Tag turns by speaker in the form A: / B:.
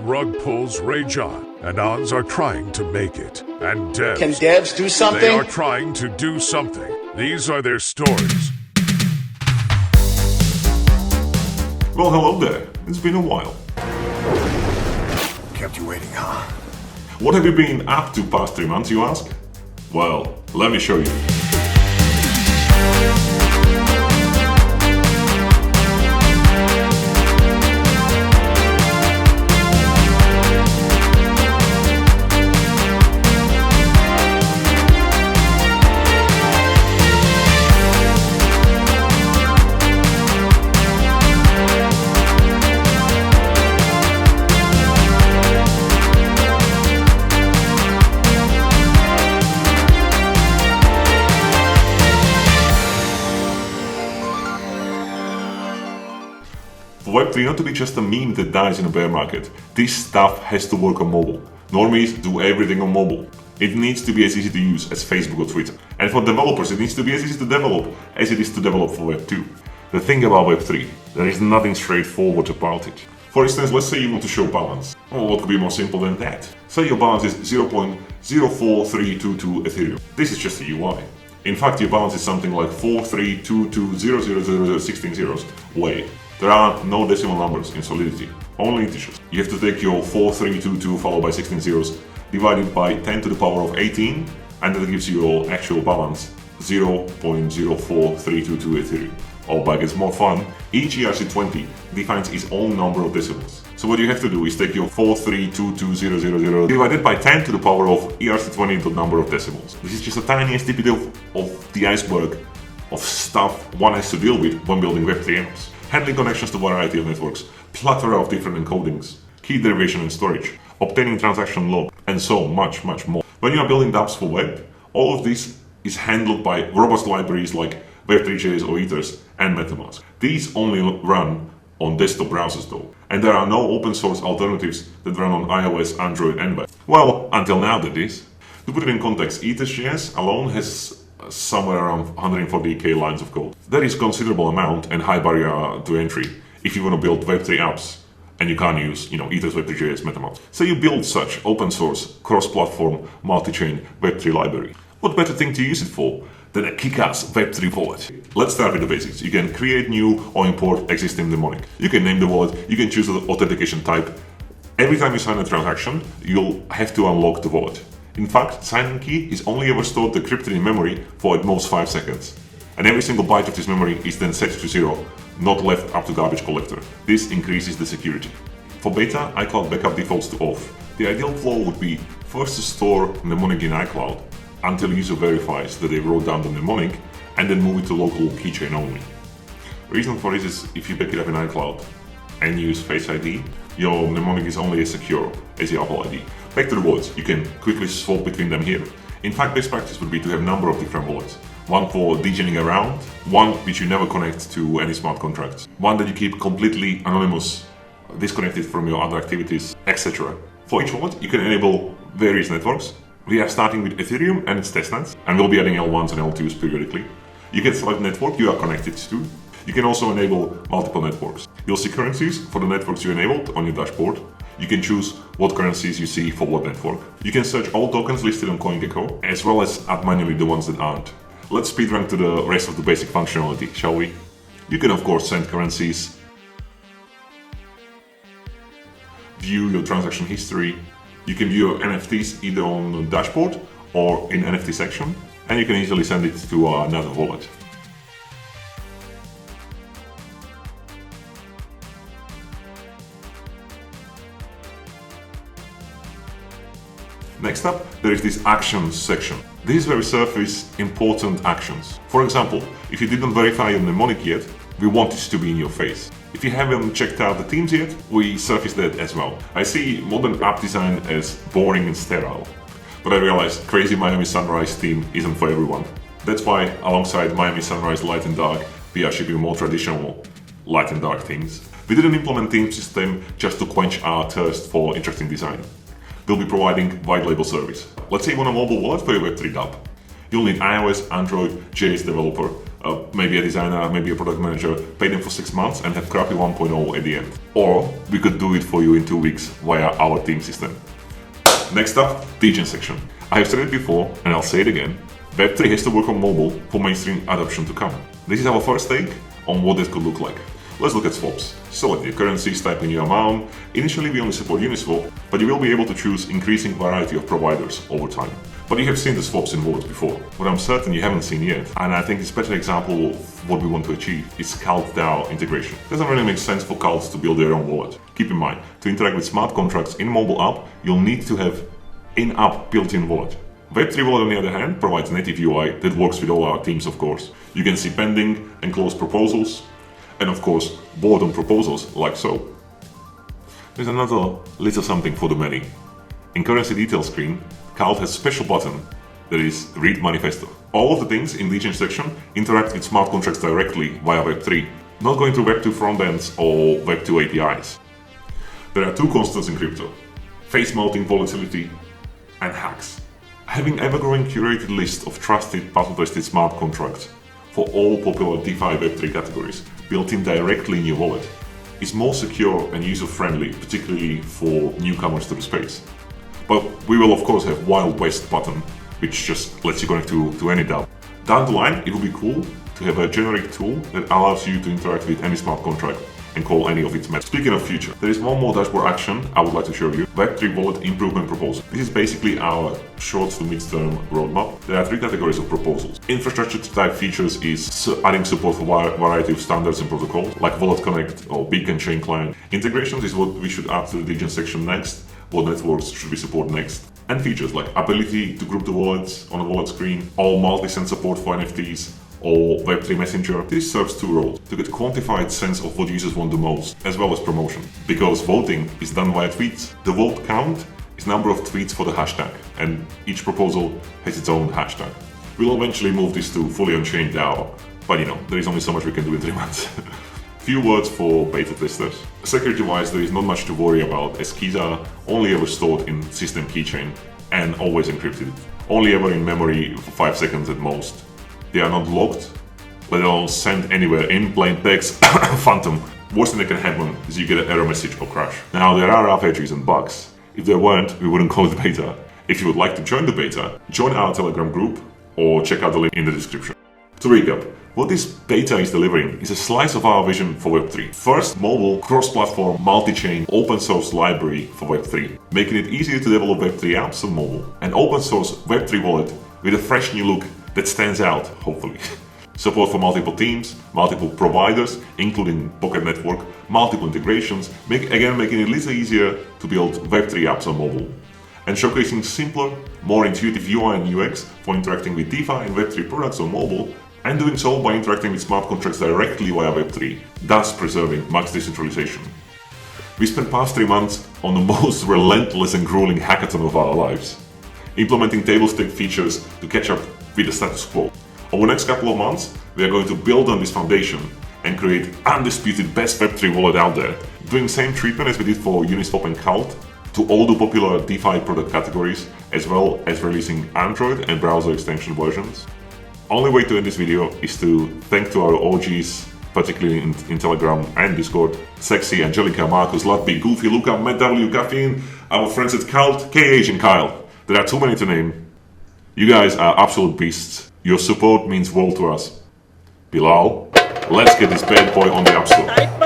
A: rug pulls rage on, and ons are trying to make it. And devs,
B: Can devs do something?
A: they are trying to do something. These are their stories.
C: Well, hello there. It's been a while.
D: Kept you waiting, huh?
C: What have you been up to past 3 months, you ask? Well, let me show you. For web3 not to be just a meme that dies in a bear market, this stuff has to work on mobile. Normies do everything on mobile. It needs to be as easy to use as Facebook or Twitter. And for developers, it needs to be as easy to develop as it is to develop for Web2. The thing about Web3, there is nothing straightforward about it. For instance, let's say you want to show balance. Well, what could be more simple than that? Say your balance is 0.04322 Ethereum. This is just a UI. In fact, your balance is something like 432200016 zeros. Wait. There are no decimal numbers in Solidity, only integers. You have to take your 4322 followed by 16 zeros divided by 10 to the power of 18, and that gives you your actual balance, 0.04322 Ethereum. Or back it's more fun, each ERC20 defines its own number of decimals. So what you have to do is take your 4322000 divided by 10 to the power of ERC20 the number of decimals. This is just a tiniest tip of the iceberg of stuff one has to deal with when building Web3 apps. Handling connections to a variety of networks, plethora of different encodings, key derivation and storage, obtaining transaction log, and so much more. When you are building dApps for web, all of this is handled by robust libraries like web3.js or Ethers and MetaMask. These only run on desktop browsers though, and there are no open source alternatives that run on iOS, Android and web. Well, until now that is. To put it in context, Ethers.js alone has somewhere around 140k lines of code. That is considerable amount and high barrier to entry if you want to build Web3 apps and you can't use, Ethers, web3.js, MetaMask. So you build such open source, cross-platform, multi-chain Web3 library. What better thing to use it for than a kick-ass Web3 wallet? Let's start with the basics. You can create new or import existing mnemonic. You can name the wallet, you can choose the authentication type. Every time you sign a transaction, you'll have to unlock the wallet. In fact, signing key is only ever stored decrypted in memory for at most 5 seconds. And every single byte of this memory is then set to 0, not left up to garbage collector. This increases the security. For beta, iCloud backup defaults to off. The ideal flow would be first to store mnemonic in iCloud until user verifies that they wrote down the mnemonic and then move it to local keychain only. Reason for this is if you back it up in iCloud and use Face ID, your mnemonic is only as secure as your Apple ID. Back to the wallets, you can quickly swap between them here. In fact, best practice would be to have a number of different wallets. One for degening around, one which you never connect to any smart contracts, one that you keep completely anonymous, disconnected from your other activities, etc. For each wallet, you can enable various networks. We are starting with Ethereum and its testnets, and we'll be adding L1s and L2s periodically. You can select network you are connected to. You can also enable multiple networks. You'll see currencies for the networks you enabled on your dashboard. You can choose what currencies you see for what network. You can search all tokens listed on CoinGecko, as well as add manually the ones that aren't. Let's speedrun to the rest of the basic functionality, shall we? You can of course send currencies, view your transaction history. You can view your NFTs either on the dashboard or in NFT section, and you can easily send it to another wallet. Next up, there is this actions section. This is where we surface important actions. For example, if you didn't verify your mnemonic yet, we want it to be in your face. If you haven't checked out the themes yet, we surface that as well. I see modern app design as boring and sterile, but I realize crazy Miami Sunrise theme isn't for everyone. That's why, alongside Miami Sunrise Light and Dark, we are shipping more traditional light and dark themes. We didn't implement theme system just to quench our thirst for interesting design. We'll be providing white label service. Let's say you want a mobile wallet for your Web3 dApp. You'll need iOS, Android, JS developer, maybe a designer, maybe a product manager, pay them for 6 months and have crappy 1.0 at the end. Or we could do it for you in 2 weeks via our team system. Next up, degen section. I have said it before and I'll say it again. Web3 has to work on mobile for mainstream adoption to come. This is our first take on what this could look like. Let's look at swaps. Select your currencies, type in your amount. Initially we only support Uniswap, but you will be able to choose increasing variety of providers over time. But you have seen the swaps in wallets before. What I'm certain you haven't seen yet, and I think it's a better example of what we want to achieve, is CULT.dao integration. It doesn't really make sense for cults to build their own wallet. Keep in mind, to interact with smart contracts in mobile app, you'll need to have in-app built-in wallet. Web3 Wallet, on the other hand, provides native UI that works with all our teams, of course. You can see pending and closed proposals, and of course, board on proposals, like so. There's another little something for the many. In currency details screen, CULT has a special button that is Read Manifesto. All of the things in the degen section interact with smart contracts directly via Web3, not going through Web2 frontends or Web2 APIs. There are 2 constants in crypto: face melting volatility and hacks. Having ever-growing curated list of trusted, battle-tested smart contracts for all popular DeFi Web3 categories built in directly in your wallet is more secure and user-friendly, particularly for newcomers to the space. But we will of course have Wild West button, which just lets you connect to any DAO. Down the line, it would be cool to have a generic tool that allows you to interact with any smart contract and call any of its methods. Speaking of future, there is one more dashboard action I would like to show you. Web3 Wallet Improvement Proposal. This is basically our short to mid-term roadmap. There are 3 categories of proposals. Infrastructure type features is adding support for a variety of standards and protocols, like Wallet Connect or Beacon Chain Client. Integrations is what we should add to the degen section next. What networks should we support next? And features like ability to group the wallets on a wallet screen, or multi-sig support for NFTs, or Web3 Messenger. This serves 2 roles: to get a quantified sense of what users want the most, as well as promotion. Because voting is done via tweets, the vote count is number of tweets for the hashtag, and each proposal has its own hashtag. We'll eventually move this to fully on-chain DAO, but there is only so much we can do in 3 months. Few words for beta testers. Security-wise, there is not much to worry about, as keys are only ever stored in system keychain and always encrypted. Only ever in memory for 5 seconds at most. They are not locked, let alone sent anywhere in plain text. Phantom. Worst thing that can happen is you get an error message or crash. Now, there are rough edges and bugs. If there weren't, we wouldn't call it beta. If you would like to join the beta, join our Telegram group or check out the link in the description. To recap, what this beta is delivering is a slice of our vision for Web3. First, mobile, cross-platform, multi-chain, open-source library for Web3, making it easier to develop Web3 apps on mobile. An open-source Web3 wallet with a fresh new look that stands out, hopefully. Support for multiple teams, multiple providers, including Pocket Network, multiple integrations, making it a little easier to build Web3 apps on mobile. And showcasing simpler, more intuitive UI and UX for interacting with DeFi and Web3 products on mobile, and doing so by interacting with smart contracts directly via Web3, thus preserving max decentralization. We spent past 3 months on the most relentless and grueling hackathon of our lives, implementing table stake features to catch up with the status quo. Over the next couple of months, we are going to build on this foundation and create undisputed best Web3 wallet out there, doing the same treatment as we did for Uniswap and CULT to all the popular DeFi product categories, as well as releasing Android and browser extension versions. Only way to end this video is to thank to our OGs, particularly in Telegram and Discord: Sexy, Angelica, Marcus, Latby, Goofy, Luca, Matt W, Caffeine, our friends at CULT, KH and Kyle. There are too many to name. You guys are absolute beasts. Your support means world to us. Bilal, let's get this bad boy on the App Store.